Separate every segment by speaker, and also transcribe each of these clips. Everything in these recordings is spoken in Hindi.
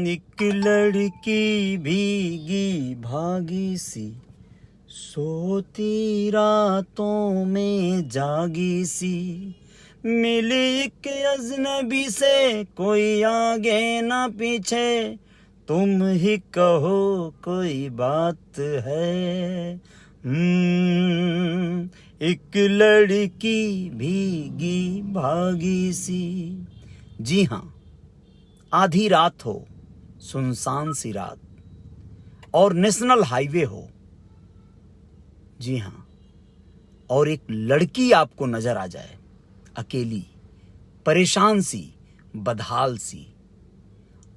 Speaker 1: एक लड़की भीगी भागी सी, सोती रातों में जागी सी, मिली एक अजनबी से, कोई आगे ना पीछे, तुम ही कहो कोई बात है। एक लड़की भीगी भागी सी। जी हाँ, आधी रात हो, सुनसान सी रात, और नेशनल हाईवे हो। जी हाँ, और एक लड़की आपको नजर आ जाए, अकेली, परेशान सी, बदहाल सी,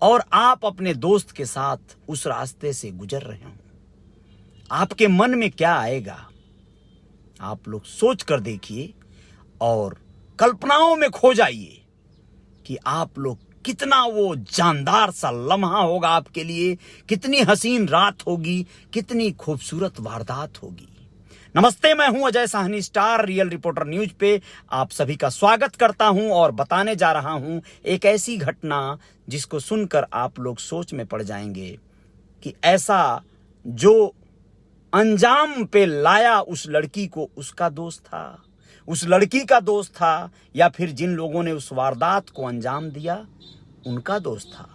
Speaker 1: और आप अपने दोस्त के साथ उस रास्ते से गुजर रहे हो। आपके मन में क्या आएगा? आप लोग सोच कर देखिए और कल्पनाओं में खो जाइए कि आप लोग कितना वो जानदार सा लम्हा होगा आपके लिए, कितनी हसीन रात होगी, कितनी खूबसूरत वारदात होगी। नमस्ते, मैं हूं Ajay Sahni, star real reporter news पे आप सभी का स्वागत करता हूं और बताने जा रहा हूं एक ऐसी घटना जिसको सुनकर आप लोग सोच में पड़ जाएंगे कि ऐसा जो अंजाम पे लाया उस लड़की को, उसका दोस्त था, उस लड़की का दोस्त था, या फिर जिन लोगों ने उस वारदात को अंजाम दिया उनका दोस्त था।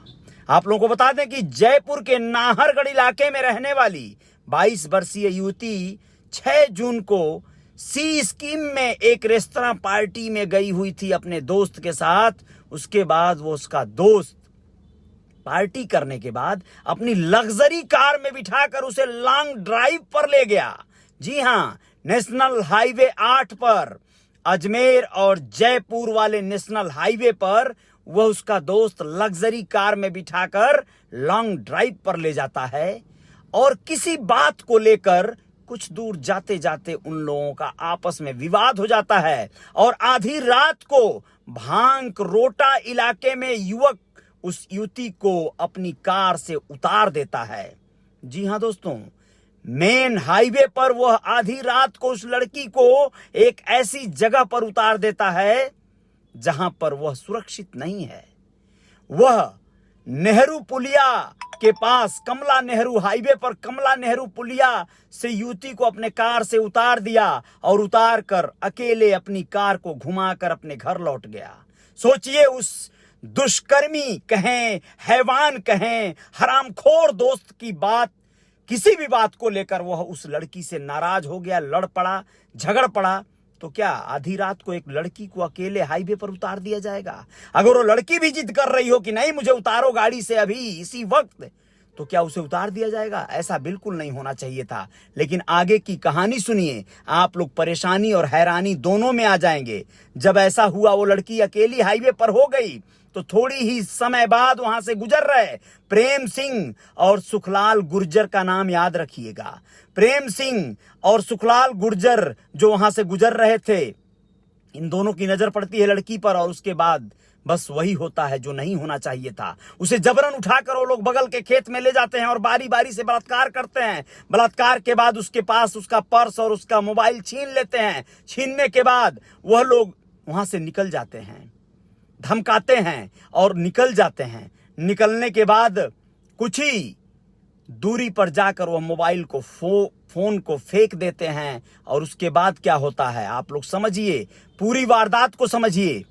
Speaker 1: आप लोगों को बता दें कि जयपुर के नाहरगढ़ इलाके में रहने वाली 22 वर्षीय युवती 6 जून को सी स्कीम में एक रेस्तरां पार्टी में गई हुई थी अपने दोस्त के साथ। उसके बाद वो उसका दोस्त पार्टी करने के बाद अपनी लग्जरी कार में बिठाकर उसे लॉन्ग ड्राइव पर ले गया। जी हां, नेशनल हाईवे 8 पर, अजमेर और जयपुर वाले नेशनल हाईवे पर वह उसका दोस्त लग्जरी कार में बिठाकर लॉन्ग ड्राइव पर ले जाता है और किसी बात को लेकर कुछ दूर जाते जाते उन लोगों का आपस में विवाद हो जाता है और आधी रात को भांक रोटा इलाके में युवक उस युवती को अपनी कार से उतार देता है। जी हां दोस्तों, मेन हाईवे पर वह आधी रात को उस लड़की को एक ऐसी जगह पर उतार देता है जहां पर वह सुरक्षित नहीं है। वह नेहरू पुलिया के पास, कमला नेहरू हाईवे पर कमला नेहरू पुलिया से युवती को अपने कार से उतार दिया और उतार कर अकेले अपनी कार को घुमाकर अपने घर लौट गया। सोचिए, उस दुष्कर्मी कहें, हैवान कहें, हरामखोर दोस्त की बात, किसी भी बात को लेकर वह उस लड़की से नाराज हो गया, लड़ पड़ा, झगड़ पड़ा। तो क्या आधी रात को एक लड़की को अकेले हाईवे पर उतार दिया जाएगा? अगर वो लड़की भी जिद कर रही हो कि नहीं मुझे उतारो गाड़ी से अभी इसी वक्त, तो क्या उसे उतार दिया जाएगा? ऐसा बिल्कुल नहीं होना चाहिए था। लेकिन आगे की कहानी सुनिए, आप लोग परेशानी और हैरानी दोनों में आ जाएंगे। जब ऐसा हुआ, वो लड़की अकेली हाईवे पर हो गई, तो थोड़ी ही समय बाद वहां से गुजर रहे प्रेम सिंह और सुखलाल गुर्जर का नाम याद रखिएगा। प्रेम सिंह और सुखलाल गुर्जर जो वहां से गुजर रहे थे, इन दोनों की नजर पड़ती है लड़की पर और उसके बाद बस वही होता है जो नहीं होना चाहिए था। उसे जबरन उठाकर वो लोग बगल के खेत में ले जाते हैं और बारी बारी से बलात्कार करते हैं। बलात्कार के बाद उसके पास उसका पर्स और उसका मोबाइल छीन लेते हैं। छीनने के बाद वह लोग वहां से निकल जाते हैं, धमकाते हैं और निकल जाते हैं। निकलने के बाद कुछ ही दूरी पर जाकर वह मोबाइल को फोन को फेंक देते हैं और उसके बाद क्या होता है आप लोग समझिए, पूरी वारदात को समझिए।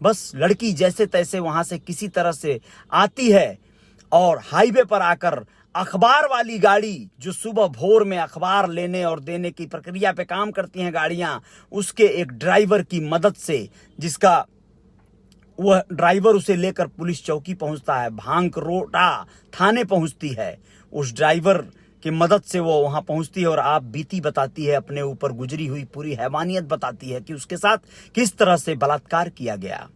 Speaker 1: बस लड़की जैसे तैसे वहां से किसी तरह से आती है और हाईवे पर आकर अखबार वाली गाड़ी, जो सुबह भोर में अखबार लेने और देने की प्रक्रिया पे काम करती हैं गाड़ियां, उसके एक ड्राइवर की मदद से, जिसका वह ड्राइवर उसे लेकर पुलिस चौकी पहुंचता है, भांक रोटा थाने पहुंचती है। उस ड्राइवर की मदद से वो वहां पहुंचती है और आप बीती बताती है, अपने ऊपर गुजरी हुई पूरी हैवानियत बताती है कि उसके साथ किस तरह से बलात्कार किया गया।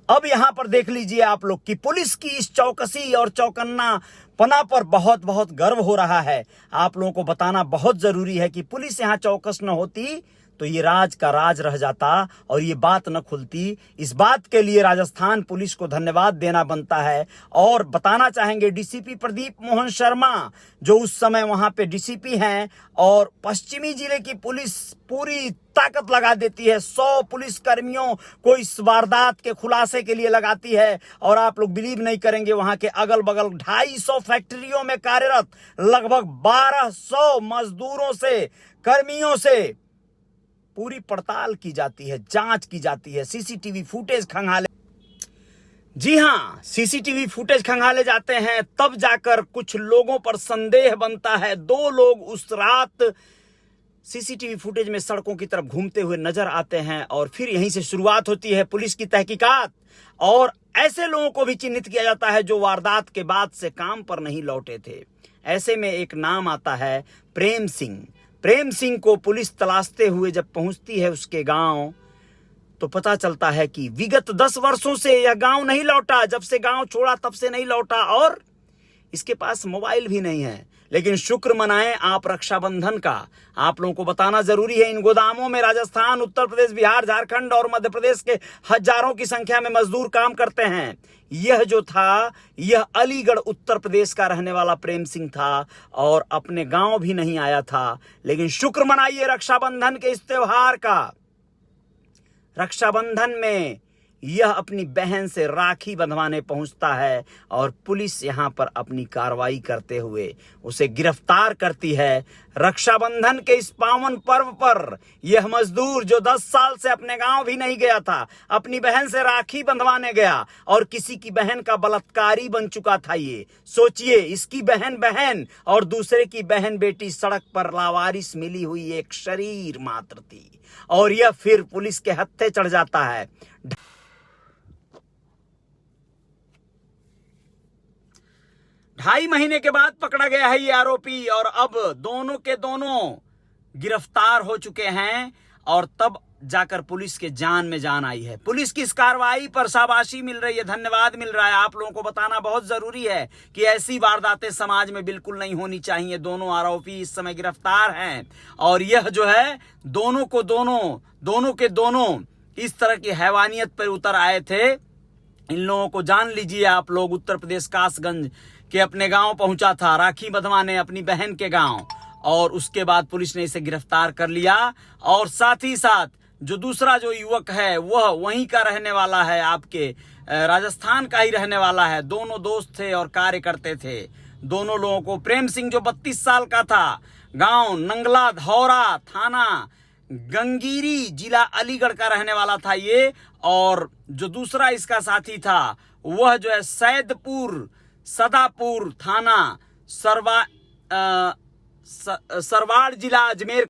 Speaker 1: अब यहां पर देख लीजिए आप लोग कि पुलिस की इस चौकसी और चौकन्ना पना पर बहुत बहुत गर्व हो रहा है। आप लोगों को बताना बहुत जरूरी है कि पुलिस यहां चौकस न होती तो ये राज का राज रह जाता और ये बात न खुलती। इस बात के लिए राजस्थान पुलिस को धन्यवाद देना बनता है। और बताना चाहेंगे डीसीपी प्रदीप मोहन शर्मा, जो उस समय वहां पे डीसीपी हैं, और पश्चिमी जिले की पुलिस पूरी ताकत लगा देती है। 100 पुलिस कर्मियों को इस वारदात के खुलासे के लिए लगाती है। और आप लोग बिलीव नहीं करेंगे, वहां के अगल बगल 250 फैक्ट्रियों में कार्यरत लगभग 1200 मजदूरों से, कर्मियों से पूरी पड़ताल की जाती है, जांच की जाती है, सीसीटीवी फुटेज खंगाले। जी हां, सीसीटीवी फुटेज खंगाले जाते हैं, तब जाकर कुछ लोगों पर संदेह बनता है। 2 लोग उस रात सीसीटीवी फुटेज में सड़कों की तरफ घूमते हुए नजर आते हैं। और फिर यहीं से शुरुआत होती है पुलिस की तहकीकात। और ऐसे लोगों को भी चिन्हित किया जाता है जो वारदात के बाद से काम पर नहीं लौटे थे। ऐसे में एक नाम आता है प्रेम सिंह। प्रेम सिंह को पुलिस तलाशते हुए जब पहुंचती है उसके गांव, तो पता चलता है कि विगत 10 वर्षों से यह गांव नहीं लौटा। जब से गांव छोड़ा तब से नहीं लौटा, और इसके पास मोबाइल भी नहीं है। लेकिन शुक्र मनाएं आप रक्षाबंधन का। आप लोगों को बताना जरूरी है, इन गोदामों में राजस्थान, उत्तर प्रदेश, बिहार, झारखंड और मध्य प्रदेश के हजारों की संख्या में मजदूर काम करते हैं। यह जो था, यह अलीगढ़ उत्तर प्रदेश का रहने वाला प्रेम सिंह था और अपने गांव भी नहीं आया था। लेकिन शुक्र मनाइए रक्षाबंधन के इस त्योहार का। रक्षाबंधन में यह अपनी बहन से राखी बंधवाने पहुंचता है और पुलिस यहां पर अपनी कार्रवाई करते हुए उसे गिरफ्तार करती है। रक्षाबंधन के इस पावन पर्व पर यह मजदूर, जो 10 साल से अपने गांव भी नहीं गया था, अपनी बहन से राखी बंधवाने गया और किसी की बहन का बलात्कारी बन चुका था। ये सोचिए, इसकी बहन बहन और दूसरे की बहन बेटी सड़क पर लावारिस मिली हुई एक शरीर मात्र थी। और यह फिर पुलिस के हत्थे चढ़ जाता है। 2.5 महीने के बाद पकड़ा गया है ये आरोपी, और अब दोनों के दोनों गिरफ्तार हो चुके हैं। और तब जाकर पुलिस के जान में जान आई है। पुलिस की इस कार्रवाई पर शाबाशी मिल रही है, धन्यवाद मिल रहा है। आप लोगों को बताना बहुत जरूरी है कि ऐसी वारदातें समाज में बिल्कुल नहीं होनी चाहिए। दोनों आरोपी इस समय गिरफ्तार हैं और यह जो है दोनों के दोनों इस तरह की हैवानियत पर उतर आए थे। इन लोगों को जान लीजिए आप लोग, उत्तर प्रदेश कासगंज के अपने गांव पहुंचा था राखी बंधवाने अपनी बहन के गांव, और उसके बाद पुलिस ने इसे गिरफ्तार कर लिया। और साथ ही साथ जो दूसरा जो युवक है वह वहीं का रहने वाला है, आपके राजस्थान का ही रहने वाला है। दोनों दोस्त थे और कार्य करते थे। दोनों लोगों को, प्रेम सिंह जो 32 साल का था, गांव नंगला धौरा, थाना गंगीरी, जिला अलीगढ़ का रहने वाला था ये। और जो दूसरा इसका साथी था वह जो है सदापुर थाना सरवाड़ जिला अजमेर